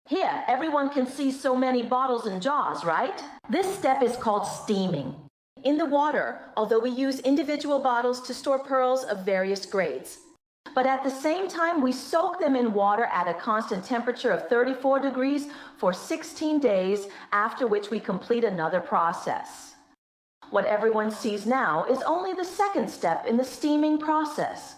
Here, everyone can see so many bottles and jars, right? This step is called steaming. In the water, although we use individual bottles to store pearls of various grades. But at the same time, we soak them in water at a constant temperature of 34 degrees for 16 days, after which we complete another process. What everyone sees now is only the second step in the steaming process.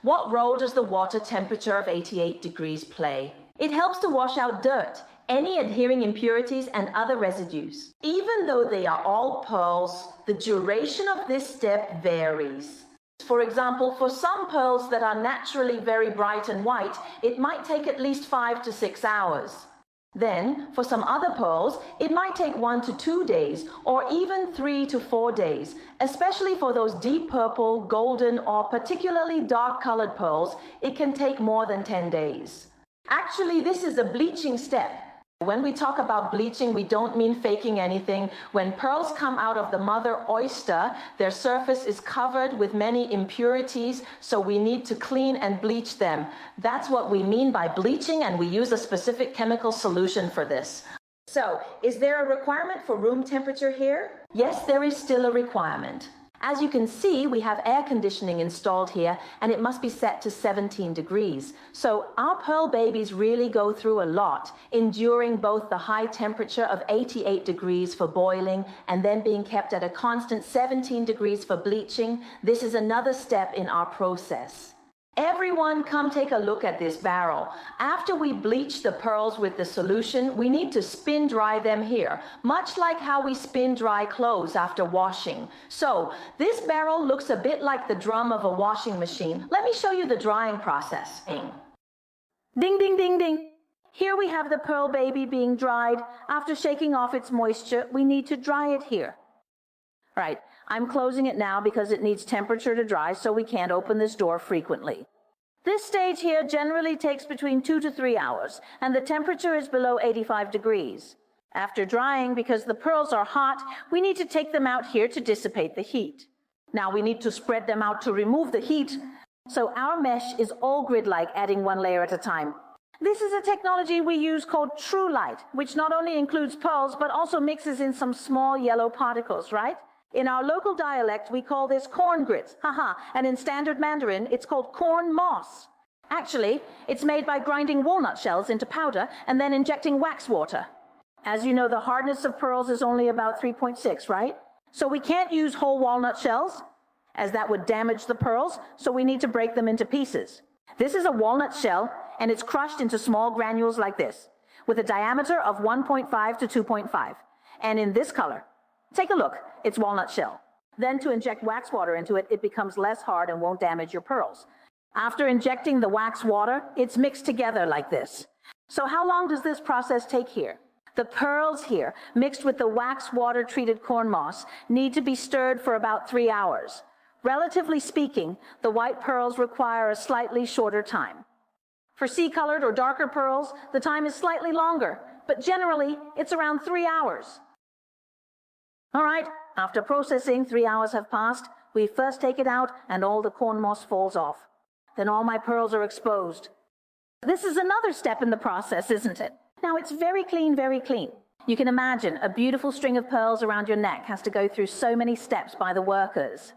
What role does the water temperature of 88 degrees play? It helps to wash out dirt, any adhering impurities and other residues. Even though they are all pearls, the duration of this step varies. For example, for some pearls that are naturally very bright and white, it might take at least 5 to 6 hours. Then, for some other pearls, it might take 1 to 2 days, or even 3 to 4 days, especially for those deep purple, golden, or particularly dark-colored pearls, it can take more than 10 days. Actually, this is a bleaching step. When we talk about bleaching, we don't mean faking anything. When pearls come out of the mother oyster, their surface is covered with many impurities, so we need to clean and bleach them. That's what we mean by bleaching, and we use a specific chemical solution for this. So, is there a requirement for room temperature here? Yes, there is still a requirement. As you can see, we have air conditioning installed here, and it must be set to 17 degrees. So our pearl babies really go through a lot, enduring both the high temperature of 88 degrees for boiling and then being kept at a constant 17 degrees for bleaching. This is another step in our process. Everyone, come take a look at this barrel. After we bleach the pearls with the solution, we need to spin dry them here, much like how we spin dry clothes after washing. So, this barrel looks a bit like the drum of a washing machine. Let me show you the drying process. Ding, ding, ding, ding. Here we have the pearl baby being dried. After shaking off its moisture, we need to dry it here. Right, I'm closing it now because it needs temperature to dry, so we can't open this door frequently. This stage here generally takes between 2 to 3 hours, and the temperature is below 85 degrees. After drying, because the pearls are hot, we need to take them out here to dissipate the heat. Now we need to spread them out to remove the heat, so our mesh is all grid-like, adding one layer at a time. This is a technology we use called true light, which not only includes pearls, but also mixes in some small yellow particles, right? In our local dialect, we call this corn grits, and in standard Mandarin, it's called corn moss. Actually, it's made by grinding walnut shells into powder and then injecting wax water. As you know, the hardness of pearls is only about 3.6, right? So we can't use whole walnut shells, as that would damage the pearls, so we need to break them into pieces. This is a walnut shell, and it's crushed into small granules like this, with a diameter of 1.5 to 2.5, and in this color. Take a look, it's walnut shell. Then to inject wax water into it, it becomes less hard and won't damage your pearls. After injecting the wax water, it's mixed together like this. So how long does this process take here? The pearls here, mixed with the wax water treated corn moss, need to be stirred for about 3 hours. Relatively speaking, the white pearls require a slightly shorter time. For sea-colored or darker pearls, the time is slightly longer, but generally, it's around 3 hours. All right, after processing, 3 hours have passed. We first take it out and all the corn moss falls off. Then all my pearls are exposed. This is another step in the process, isn't it? Now it's very clean, very clean. You can imagine a beautiful string of pearls around your neck has to go through so many steps by the workers.